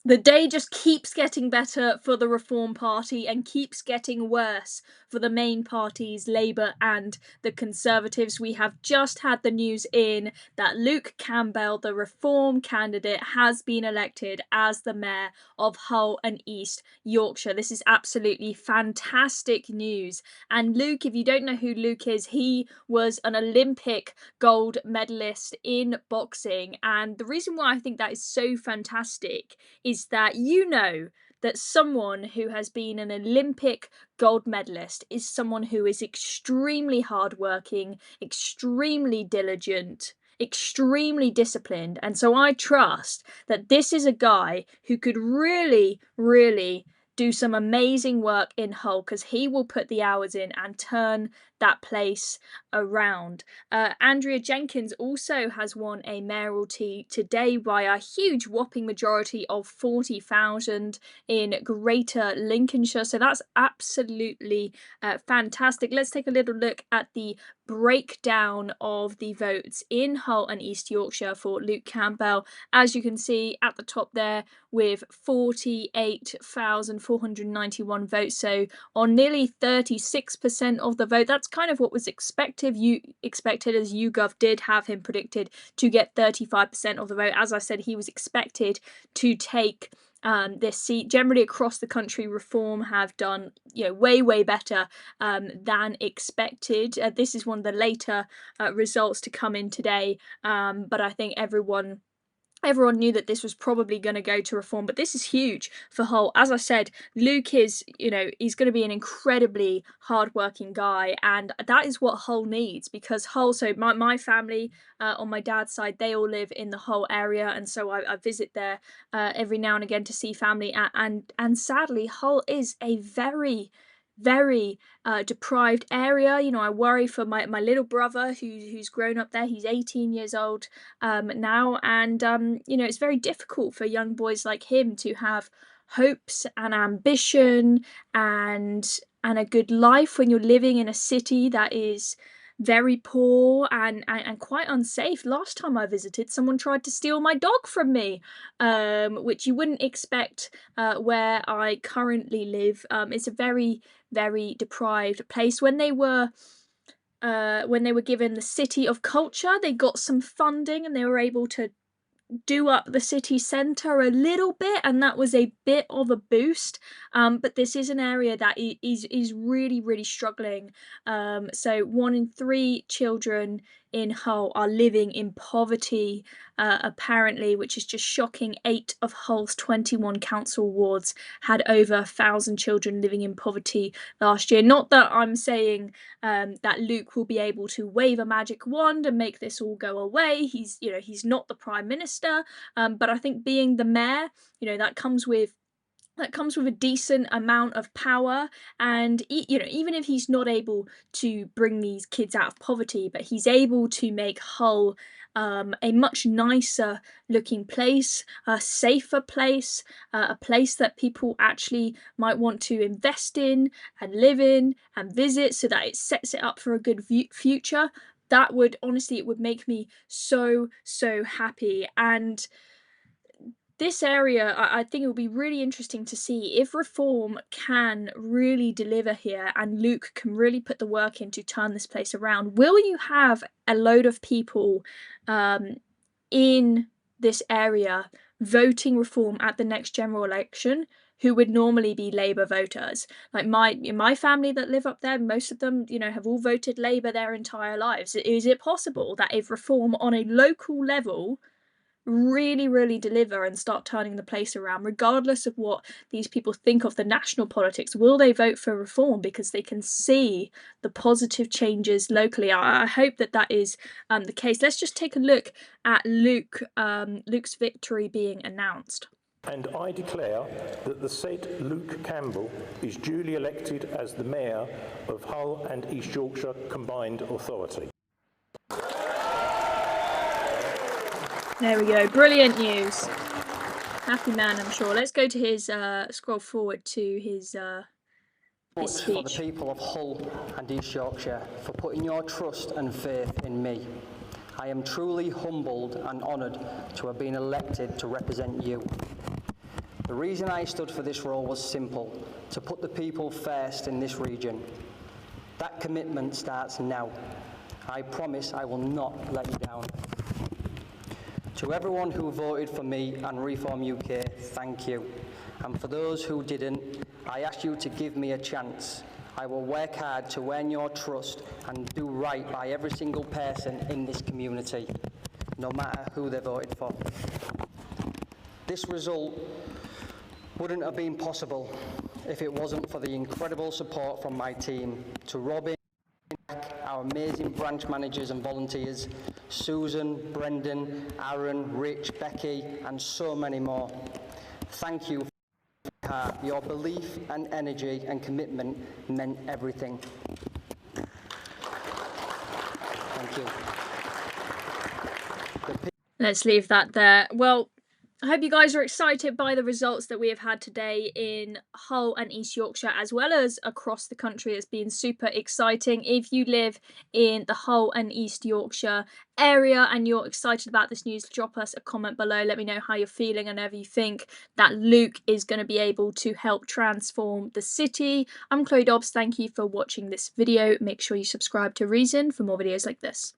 the day just keeps getting better for the Reform Party and keeps getting worse for the main parties, Labour and the Conservatives. We have just had the news in that Luke Campbell, the Reform candidate, has been elected as the Mayor of Hull and East Yorkshire. This is absolutely fantastic news. And Luke, if you don't know who Luke is, he was an Olympic gold medalist in boxing. And the reason why I think that is so fantastic is that that someone who has been an Olympic gold medalist is someone who is extremely hardworking, extremely diligent, extremely disciplined. And so I trust that this is a guy who could really, really do some amazing work in Hull, because he will put the hours in and turn that place around. Andrea Jenkins also has won a mayoralty today by a huge whopping majority of 40,000 in Greater Lincolnshire. So that's absolutely fantastic. Let's take a little look at the breakdown of the votes in Hull and East Yorkshire for Luke Campbell. As you can see at the top there, with 48,491 votes, so on nearly 36% of the vote. That's kind of what was expected. You expected, as YouGov did have him predicted to get 35% of the vote. As I said, he was expected to take this seat. Generally across the country, Reform have done way better than expected. This is one of the later results to come in today, but I think everyone knew that this was probably going to go to Reform. But this is huge for Hull. As I said, Luke is, he's going to be an incredibly hardworking guy, and that is what Hull needs, because Hull, so my family on my dad's side, they all live in the Hull area, and so I visit there every now and again to see family, and sadly Hull is a very deprived area. I worry for my little brother who's grown up there. He's 18 years old now, and it's very difficult for young boys like him to have hopes and ambition and a good life when you're living in a city that is very poor and quite unsafe. Last time I visited, someone tried to steal my dog from me, which you wouldn't expect where I currently live. It's a very deprived place. When they were given the City of Culture, they got some funding and they were able to do up the city centre a little bit, and that was a bit of a boost, but this is an area that is really struggling. So 1 in 3 children in Hull are living in poverty, apparently, which is just shocking. 8 of Hull's 21 council wards had over 1,000 children living in poverty last year. Not that I'm saying that Luke will be able to wave a magic wand and make this all go away. He's not the Prime Minister, but I think being the mayor, that comes with a decent amount of power, and even if he's not able to bring these kids out of poverty, but he's able to make Hull a much nicer looking place, a safer place, a place that people actually might want to invest in and live in and visit, so that it sets it up for a good future. That would, honestly, it would make me so happy. And this area, I think it will be really interesting to see if Reform can really deliver here and Luke can really put the work in to turn this place around. Will you have a load of people in this area voting Reform at the next general election who would normally be Labour voters? Like my family that live up there, most of them, have all voted Labour their entire lives. Is it possible that if Reform on a local level really deliver and start turning the place around, regardless of what these people think of the national politics, will they vote for Reform because they can see the positive changes locally? I hope that is the case. Let's just take a look at Luke's victory being announced. And I declare that the said Luke Campbell is duly elected as the Mayor of Hull and East Yorkshire Combined Authority. There we go. Brilliant news. Happy man, I'm sure. Let's go to his scroll forward to his speech. For the people of Hull and East Yorkshire, for putting your trust and faith in me. I am truly humbled and honoured to have been elected to represent you. The reason I stood for this role was simple: to put the people first in this region. That commitment starts now. I promise I will not let you down. To everyone who voted for me and Reform UK, thank you. And for those who didn't, I ask you to give me a chance. I will work hard to earn your trust and do right by every single person in this community, no matter who they voted for. This result wouldn't have been possible if it wasn't for the incredible support from my team. To Robin, our amazing branch managers and volunteers, Susan, Brendan, Aaron, Rich, Becky, and so many more. Thank you. Your belief and energy and commitment meant everything. Thank you. Let's leave that there. Well, I hope you guys are excited by the results that we have had today in Hull and East Yorkshire, as well as across the country. It's been super exciting. If you live in the Hull and East Yorkshire area and you're excited about this news, drop us a comment below. Let me know how you're feeling and if you think that Luke is going to be able to help transform the city. I'm Chloe Dobbs. Thank you for watching this video. Make sure you subscribe to Reason for more videos like this.